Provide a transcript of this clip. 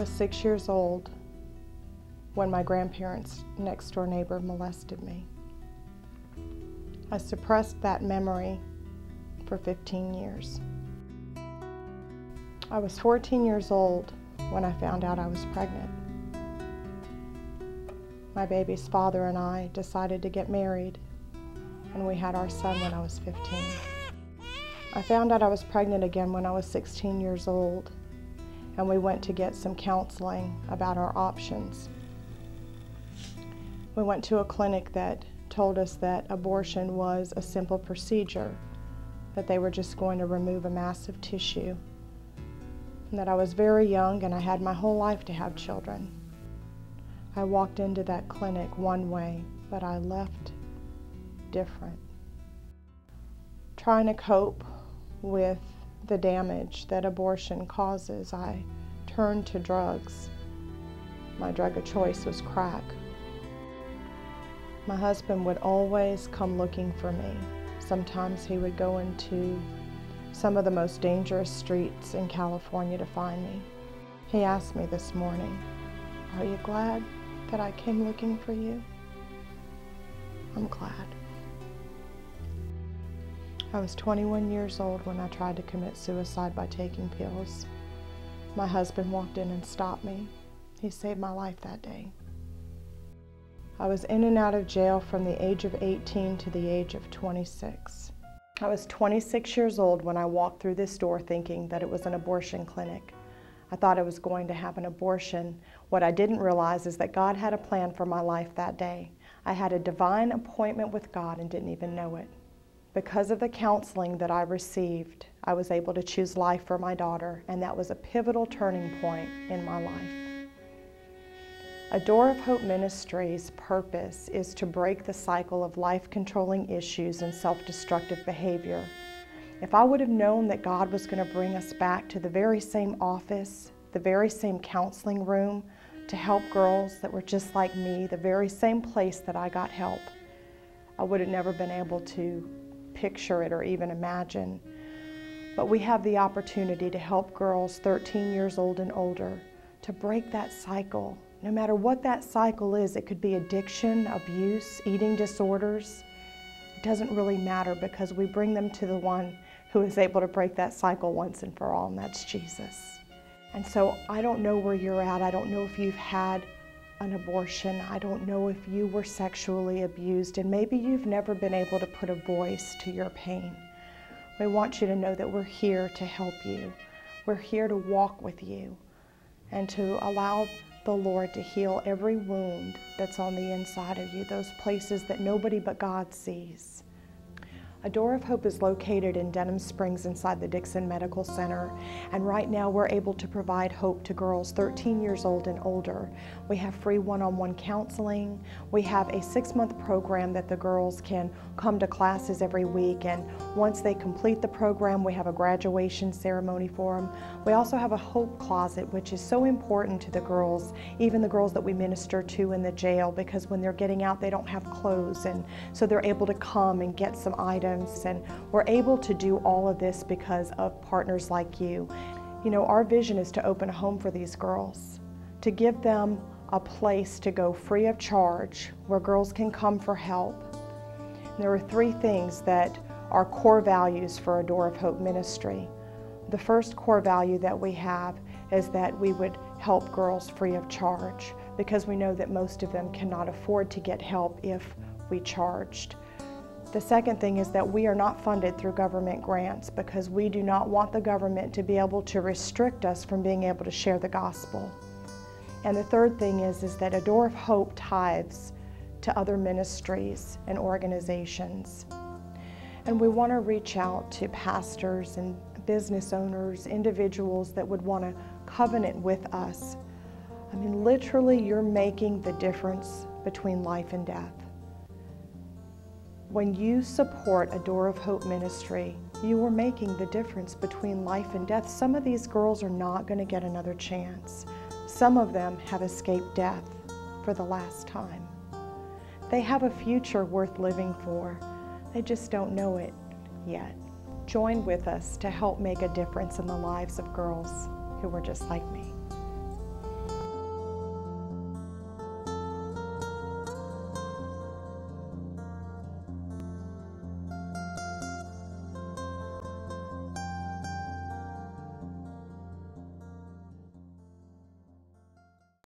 was 6 years old when my grandparents' next-door neighbor molested me. I suppressed that memory for 15 years. I was 14 years old when I found out I was pregnant. My baby's father and I decided to get married, and we had our son when I was 15. I found out I was pregnant again when I was 16 years old, and we went to get some counseling about our options. We went to a clinic that told us that abortion was a simple procedure, that they were just going to remove a mass of tissue, and that I was very young and I had my whole life to have children. I walked into that clinic one way, but I left different. Trying to cope with the damage that abortion causes, I turned to drugs. My drug of choice was crack. My husband would always come looking for me. Sometimes he would go into some of the most dangerous streets in California to find me. He asked me this morning, "Are you glad that I came looking for you?" I'm glad. I was 21 years old when I tried to commit suicide by taking pills. My husband walked in and stopped me. He saved my life that day. I was in and out of jail from the age of 18 to the age of 26. I was 26 years old when I walked through this door thinking that it was an abortion clinic. I thought I was going to have an abortion. What I didn't realize is that God had a plan for my life that day. I had a divine appointment with God and didn't even know it. Because of the counseling that I received, I was able to choose life for my daughter, and that was a pivotal turning point in my life. A Door of Hope Ministries' purpose is to break the cycle of life-controlling issues and self-destructive behavior. If I would have known that God was going to bring us back to the very same office, the very same counseling room, to help girls that were just like me, the very same place that I got help, I would have never been able to picture it or even imagine. But we have the opportunity to help girls 13 years old and older to break that cycle. No matter what that cycle is, it could be addiction, abuse, eating disorders. It doesn't really matter because we bring them to the one who is able to break that cycle once and for all, and that's Jesus. And so I don't know where you're at. I don't know if you've had an abortion. I don't know if you were sexually abused, and maybe you've never been able to put a voice to your pain. We want you to know that we're here to help you. We're here to walk with you and to allow the Lord to heal every wound that's on the inside of you, those places that nobody but God sees. A Door of Hope is located in Denham Springs inside the Dixon Medical Center, and right now we're able to provide hope to girls 13 years old and older. We have free one-on-one counseling. We have a 6-month program that the girls can come to classes every week, and once they complete the program, we have a graduation ceremony for them. We also have a hope closet, which is so important to the girls, even the girls that we minister to in the jail, because when they're getting out, they don't have clothes, and so they're able to come and get some items. And we're able to do all of this because of partners like you. You know, our vision is to open a home for these girls, to give them a place to go free of charge where girls can come for help. And there are 3 things that are core values for a Door of Hope ministry. The first core value that we have is that we would help girls free of charge, because we know that most of them cannot afford to get help if we charged. The second thing is that we are not funded through government grants, because we do not want the government to be able to restrict us from being able to share the gospel. And the third thing is that a Door of Hope tithes to other ministries and organizations. And we want to reach out to pastors and business owners, individuals that would want to covenant with us. I mean, literally, you're making the difference between life and death. When you support a Door of Hope ministry, you are making the difference between life and death. Some of these girls are not going to get another chance. Some of them have escaped death for the last time. They have a future worth living for. They just don't know it yet. Join with us to help make a difference in the lives of girls who were just like me.